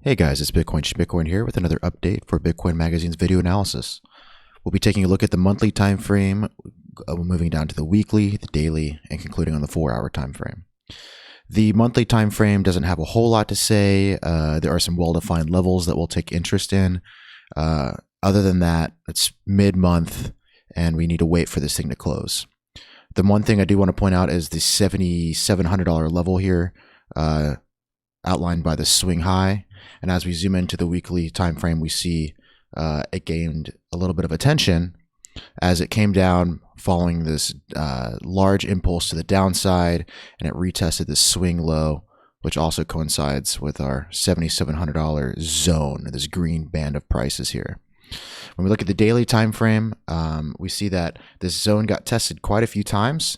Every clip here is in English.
Hey guys, it's Schmitcoin here with another update for Bitcoin Magazine's video analysis. We'll be taking a look at the monthly time frame, moving down to the weekly, the daily, and concluding on the 4-hour time frame. The monthly time frame doesn't have a whole lot to say. There are some well-defined levels that we'll take interest in. Other than that, it's mid-month, and we need to wait for this thing to close. The one thing I do want to point out is the $7,700 level here, outlined by the swing high. And as we zoom into the weekly time frame, we see it gained a little bit of attention as it came down following this large impulse to the downside, and it retested this swing low, which also coincides with our $7,700 zone, this green band of prices here. When we look at the daily time frame, we see that this zone got tested quite a few times,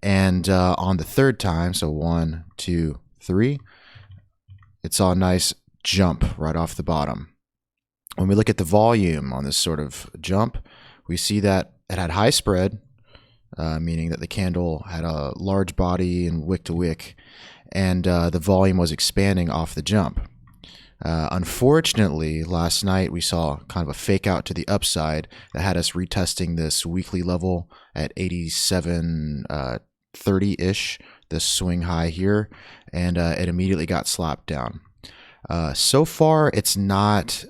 and on the third time, so 1, 2, 3, it saw a nice jump right off the bottom. When we look at the volume on this sort of jump, we see that it had high spread, meaning that the candle had a large body and wick to wick, and the volume was expanding off the jump. Unfortunately, last night we saw kind of a fake out to the upside that had us retesting this weekly level at 87.30-ish, this swing high here, and it immediately got slapped down. So far, it's not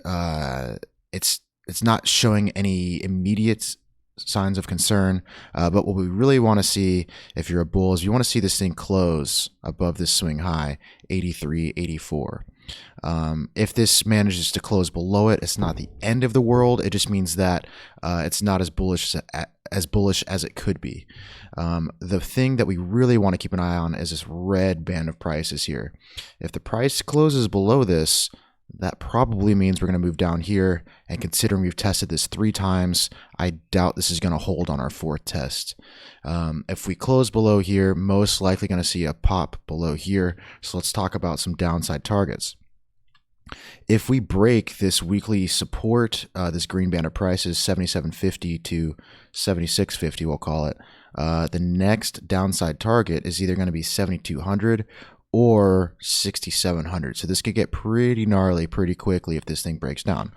showing any immediate signs of concern. But what we really want to see, if you're a bull, is you want to see this thing close above this swing high, 83.84. If this manages to close below it, it's not the end of the world. It just means that it's not as bullish as it could be. The thing that we really want to keep an eye on is this red band of prices here. If the price closes below this, that probably means we're going to move down here, and considering we've tested this 3 times, I doubt this is going to hold on our 4th test. If we close below here, most likely going to see a pop below here. So let's talk about some downside targets. If we break this weekly support, this green band of prices, 77.50 to 76.50, we'll call it, the next downside target is either going to be 7,200 or 6,700. So this could get pretty gnarly pretty quickly if this thing breaks down.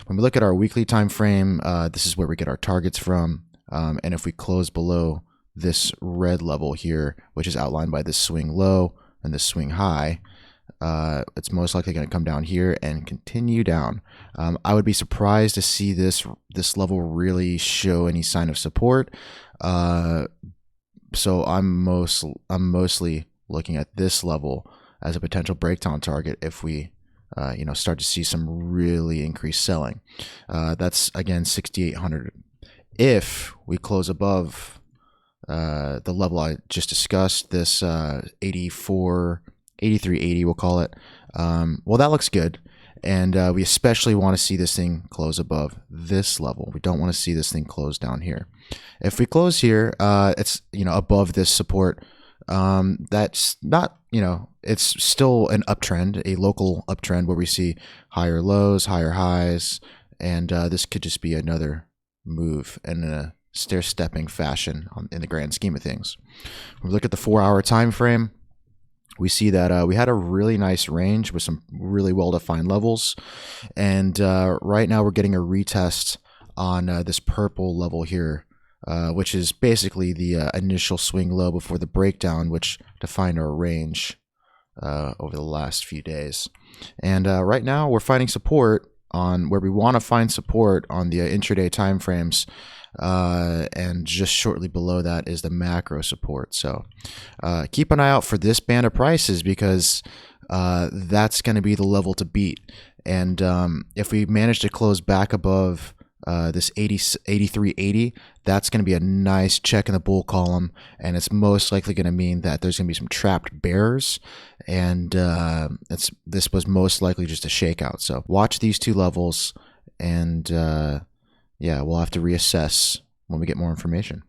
When we look at our weekly time frame, this is where we get our targets from. And if we close below this red level here, which is outlined by this swing low and this swing high, it's most likely going to come down here and continue down. I would be surprised to see this level really show any sign of support. So I'm mostly looking at this level as a potential breakdown target if we start to see some really increased selling. That's again 6,800. If we close above the level I just discussed, this 83.80, we'll call it, well, that looks good. And we especially want to see this thing close above this level. We don't want to see this thing close down here. If we close here, it's above this support. That's not, it's still an uptrend, a local uptrend where we see higher lows, higher highs, and this could just be another move in a stair-stepping fashion in the grand scheme of things. When we look at the 4-hour time frame, we see that we had a really nice range with some really well-defined levels, and right now we're getting a retest on this purple level here, which is basically the initial swing low before the breakdown, which defined our range over the last few days. And right now we're finding support on where we want to find support on the intraday time frames, and just shortly below that is the macro support. So keep an eye out for this band of prices, because that's going to be the level to beat. And if we manage to close back above this 83.80, that's going to be a nice check in the bull column, and it's most likely going to mean that there's going to be some trapped bears, and this was most likely just a shakeout. So watch these 2 levels, and yeah, we'll have to reassess when we get more information.